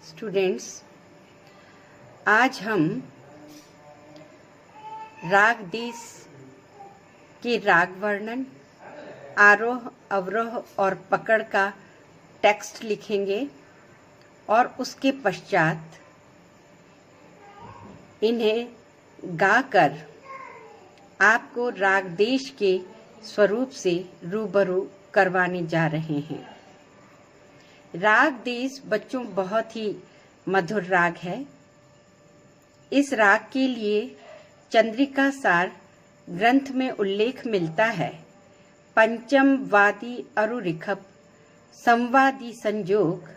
Students, आज हम राग देश के राग वर्णन, आरोह अवरोह और पकड़ का टेक्स्ट लिखेंगे और उसके पश्चात इन्हें गाकर आपको राग देश के स्वरूप से रूबरू करवाने जा रहे हैं। राग देश बच्चों बहुत ही मधुर राग है। इस राग के लिए चंद्रिका सार ग्रंथ में उल्लेख मिलता है। पंचम वादी अरुरिखप संवादी संजोग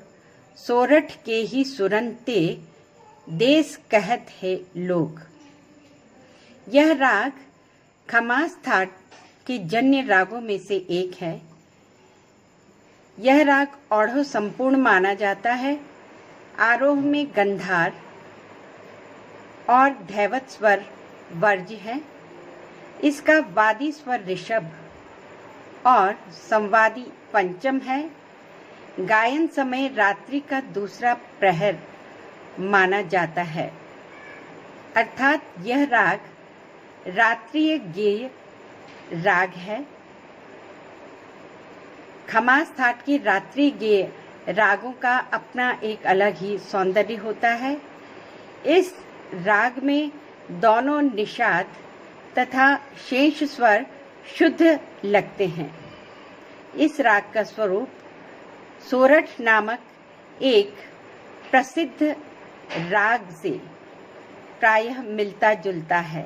सोरठ के ही सुरंते देश कहत है लोग। यह राग खमास थाट के जन्य रागों में से एक है। यह राग औढ़ो संपूर्ण माना जाता है। आरोह में गंधार और धैवत स्वर वर्ज्य है। इसका वादी स्वर ऋषभ और संवादी पंचम है। गायन समय रात्रि का दूसरा प्रहर माना जाता है, अर्थात यह राग रात्रिय गेय राग है। खमास थाट के रात्रि गेय रागों का अपना एक अलग ही सौंदर्य होता है। इस राग में दोनों निषाद तथा शेष स्वर शुद्ध लगते हैं। इस राग का स्वरूप सोरठ नामक एक प्रसिद्ध राग से प्रायः मिलता जुलता है,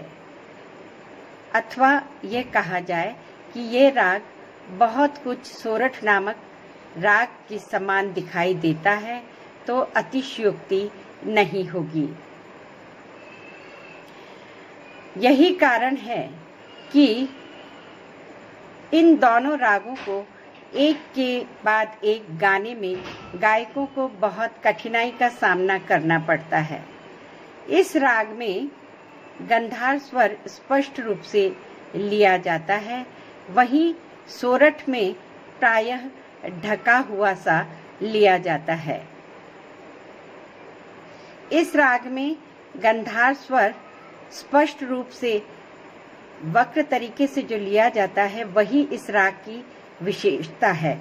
अथवा यह कहा जाए कि यह राग बहुत कुछ सोरठ नामक राग के समान दिखाई देता है, तो अतिशयोक्ति नहीं होगी। यही कारण है कि इन दोनों रागों को एक के बाद एक गाने में गायकों को बहुत कठिनाई का सामना करना पड़ता है। इस राग में गंधार स्वर स्पष्ट रूप से लिया जाता है, वहीं सोरठ में प्रायः ढका हुआ सा लिया जाता है। इस राग में गंधार स्वर स्पष्ट रूप से वक्र तरीके से जो लिया जाता है, वही इस राग की विशेषता है।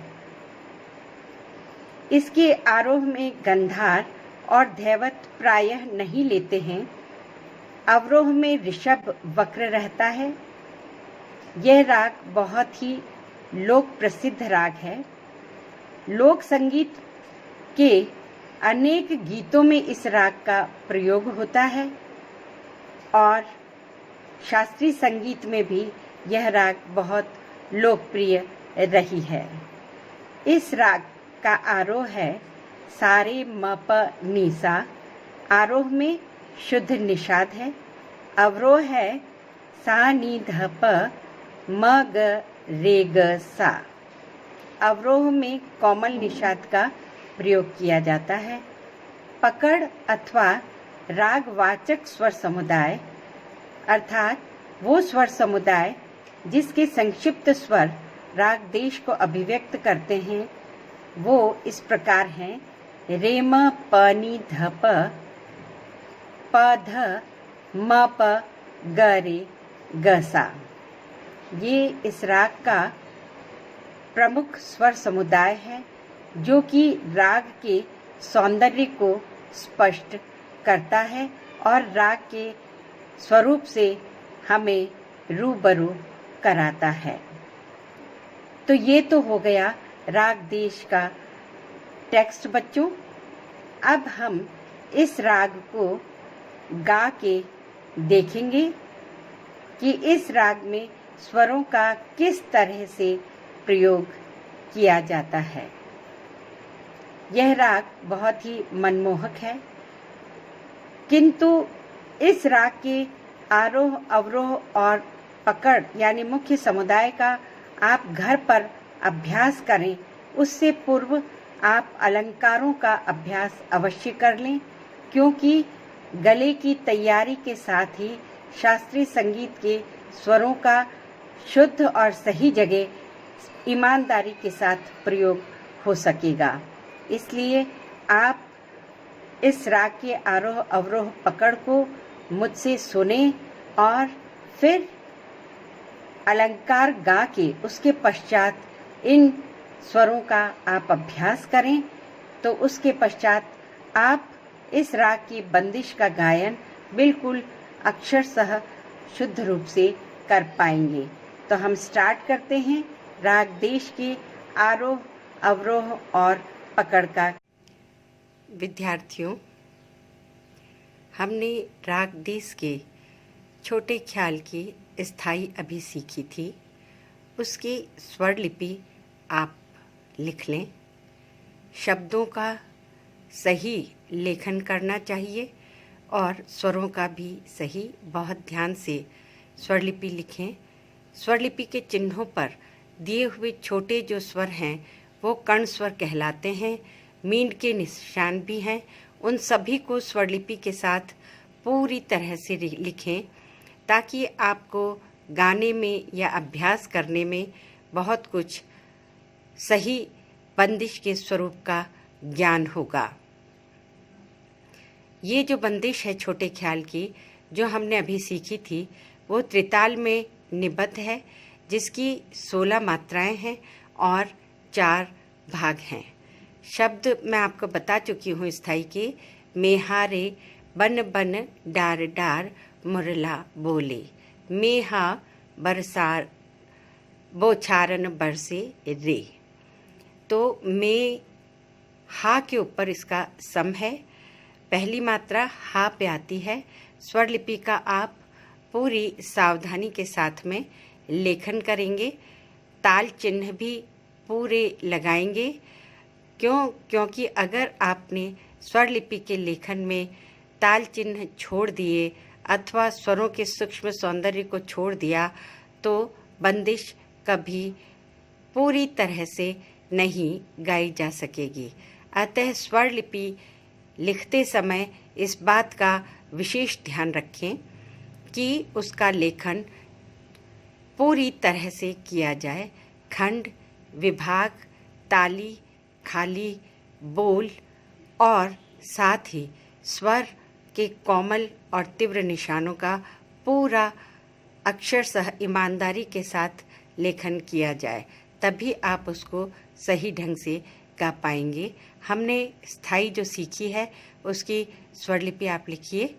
इसके आरोह में गंधार और धैवत प्रायः नहीं लेते हैं। अवरोह में ऋषभ वक्र रहता है। यह राग बहुत ही लोक प्रसिद्ध राग है। लोक संगीत के अनेक गीतों में इस राग का प्रयोग होता है और शास्त्रीय संगीत में भी यह राग बहुत लोकप्रिय रही है। इस राग का आरोह है सारे म प नी सा। आरोह में शुद्ध निषाद है। अवरोह है सा नी ध प म ग रे ग सा। अवरोह में कोमल निषाद का प्रयोग किया जाता है। पकड़ अथवा रागवाचक स्वर समुदाय, अर्थात वो स्वर समुदाय जिसके संक्षिप्त स्वर राग देश को अभिव्यक्त करते हैं, वो इस प्रकार हैं। रे म प नी ध प प ध म प ग रे ग सा। ये इस राग का प्रमुख स्वर समुदाय है, जो कि राग के सौंदर्य को स्पष्ट करता है और राग के स्वरूप से हमें रूबरू कराता है। तो ये तो हो गया राग देश का टेक्स्ट बच्चों। अब हम इस राग को गा के देखेंगे कि इस राग में स्वरों का किस तरह से प्रयोग किया जाता है। यह राग बहुत ही मनमोहक है, किंतु इस राग के आरोह अवरोह और पकड़ यानी मुख्य समुदाय का आप घर पर अभ्यास करें। उससे पूर्व आप अलंकारों का अभ्यास अवश्य कर लें, क्योंकि गले की तैयारी के साथ ही शास्त्रीय संगीत के स्वरों का शुद्ध और सही जगह ईमानदारी के साथ प्रयोग हो सकेगा। इसलिए आप इस राग के आरोह अवरोह पकड़ को मुझसे सुने और फिर अलंकार गा के उसके पश्चात इन स्वरों का आप अभ्यास करें, तो उसके पश्चात आप इस राग की बंदिश का गायन बिल्कुल अक्षरशः शुद्ध रूप से कर पाएंगे। तो हम स्टार्ट करते हैं राग देश के आरोह अवरोह और पकड़ का। विद्यार्थियों, हमने राग देश के छोटे ख्याल की स्थाई अभी सीखी थी। उसकी स्वर लिपि आप लिख लें। शब्दों का सही लेखन करना चाहिए और स्वरों का भी सही बहुत ध्यान से स्वर लिपि लिखें। स्वर लिपि के चिन्हों पर दिए हुए छोटे जो स्वर हैं वो कर्ण स्वर कहलाते हैं। मींड के निशान भी हैं। उन सभी को स्वर लिपि के साथ पूरी तरह से लिखें ताकि आपको गाने में या अभ्यास करने में बहुत कुछ सही बंदिश के स्वरूप का ज्ञान होगा। ये जो बंदिश है छोटे ख्याल की जो हमने अभी सीखी थी वो त्रिताल में निबद्ध है, जिसकी 16 मात्राएं हैं और 4 भाग हैं। शब्द मैं आपको बता चुकी हूँ स्थाई के। मेहारे बन बन डार डार मुरला बोले, मेहा बरसार बोछारन बरसे रे। तो में हा के ऊपर इसका सम है। पहली मात्रा हा पे आती है। स्वर लिपि का आप पूरी सावधानी के साथ में लेखन करेंगे। ताल चिन्ह भी पूरे लगाएंगे। क्योंकि अगर आपने स्वर लिपि के लेखन में ताल चिन्ह छोड़ दिए अथवा स्वरों के सूक्ष्म सौंदर्य को छोड़ दिया तो बंदिश कभी पूरी तरह से नहीं गाई जा सकेगी। अतः स्वर लिपि लिखते समय इस बात का विशेष ध्यान रखें कि उसका लेखन पूरी तरह से किया जाए। खंड, विभाग, ताली, खाली, बोल और साथ ही स्वर के कोमल और तीव्र निशानों का पूरा अक्षरशः ईमानदारी के साथ लेखन किया जाए, तभी आप उसको सही ढंग से गा पाएंगे। हमने स्थाई जो सीखी है उसकी स्वर लिपि आप लिखिए।